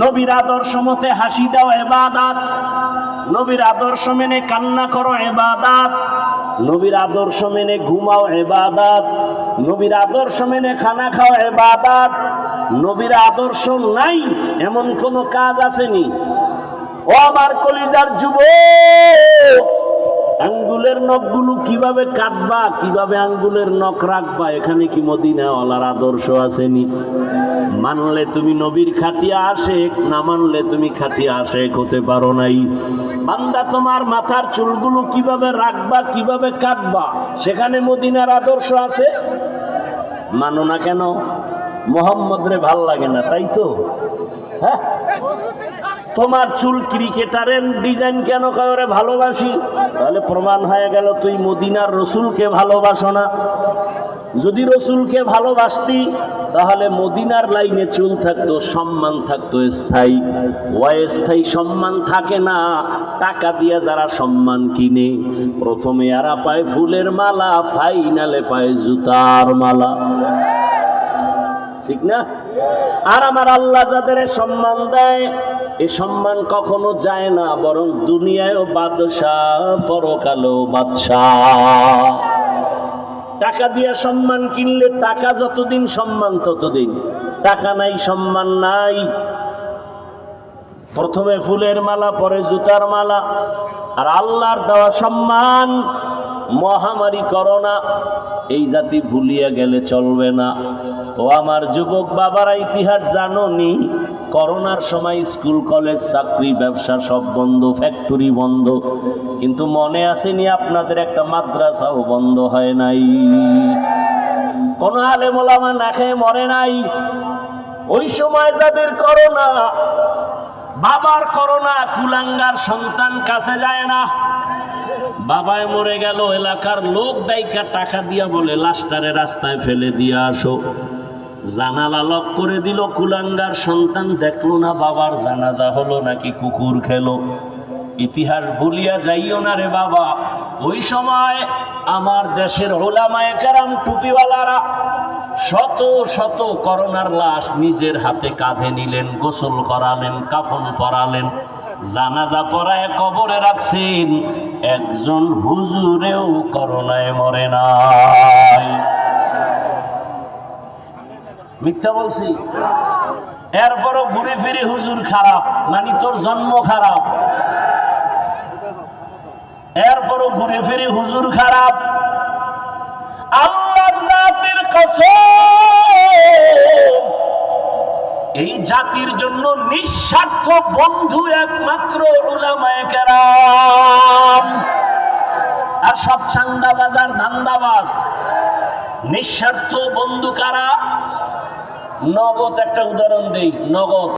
নবীর আদর্শ মতে হাসি দাও ইবাদত, নবীর আদর্শ মেনে কান্না করো ইবাদত, নবীর আদর্শ মেনে ঘুমাও ইবাদত, নবীর আদর্শ মেনে খানা খাও ইবাদত। নবীর আদর্শ নাই এমন কোন কাজ আসেনি। ও আমার কলিজার যুবক, আঙ্গুলের নখগুলো কিভাবে কাটবা, কিভাবে আঙ্গুলের নখ রাখবা, এখানে কি মদিনাওয়ালার আদর্শ আসেনি? মানলে তুমি নবীর খাটিয়া আশেক, না মানলে তুমি খাটিয়া আশেক হতে পারো নাই। বান্দা তোমার মাথার চুলগুলো কিভাবে রাখবা, কিভাবে কাটবা, সেখানে মদিনার আদর্শ আছে। মানো না কেন? মোহাম্মদ রে ভাল লাগে না, তাই তো? হ্যাঁ, তোমার চুল ক্রিকেটারের ডিজাইন কেন কাউরে ভালোবাসি, তাহলে প্রমাণ হয়ে গেল তুই মদিনার রসুলকে ভালোবাসো না। যদি রসুলকে ভালোবাসতি তাহলে মদিনার লাইনে চুল থাকতো, সম্মান থাকতো স্থায়ী। অস্থায়ী সম্মান থাকে না, টাকা দিয়ে যারা সম্মান কিনে, প্রথমে এরা পায় ফুলের মালা, ফাইনালে পায় জুতার মালা, ঠিক না? আর আমার আল্লাহ যাদের সম্মান দেয়, এ সম্মান কখনো যায় না, বরং দুনিয়ায়ও বাদশাহ, পরকালেও বাদশাহ। টাকা দিয়ে সম্মান কিনলে টাকা যতদিন সম্মান ততদিন, টাকা নাই সম্মান নাই। প্রথমে ফুলের মালা, পরে জুতার মালা। আর আল্লাহর দেওয়া সম্মান মহামারী করোনা, এই জাতি ভুলিয়ে গেলে চলবে না। ও আমার যুবক বাবারা, ইতিহাস জানোনি? করোনার সময় স্কুল কলেজ চাকরি ব্যবসা সব বন্ধ, ফ্যাক্টরি বন্ধ, কিন্তু মনে আসেনি আপনাদের একটা মাদ্রাসাও বন্ধ হয় নাই। কোন আলেম ওলামা না খেয়ে মরে নাই। ওই সময় যাদের করোনা, বাবার করোনা, কুলাঙ্গার সন্তান কাছে যায় না। বাবায় মরে গেল, এলাকার লোক ডাইকা টাকা দিয়া বলে লাশটারে রাস্তায় ফেলে দিয়ে আসো। জানালা লক করে দিল, কুলাঙ্গার সন্তান দেখলো না বাবার জানাজা হলো নাকি কুকুর খেলো। ইতিহাস ভুলিয়া যাইও না রে বাবা। ওই সময় আমার দেশের ওলামায়ে কেরাম, টুপিওয়ালারা শত শত করোনার লাশ নিজের হাতে কাঁধে নিলেন, গোসল করালেন, কাফন পরালেন, জানাজা পড়ায় কবরে রাখছেন। একজন হুজুরেও করোনায় মরে নাই। মিথ্যা বলছি? এরপরও ঘুরে ফিরে হুজুর খারাপ, মানে তোর জন্ম খারাপ। এরপরও ঘুরে ফিরে হুজুর খারাপ। আল্লাহর জাতের কসম, এই জাতির জন্য নিঃস্বার্থ বন্ধু একমাত্র উলামায়ে কেরাম। আর সব চান্দাবাজ আর ধান্দাবাজ। নিঃস্বার্থ বন্ধু কারা? নগদ একটা উদাহরণ দেই, নগদ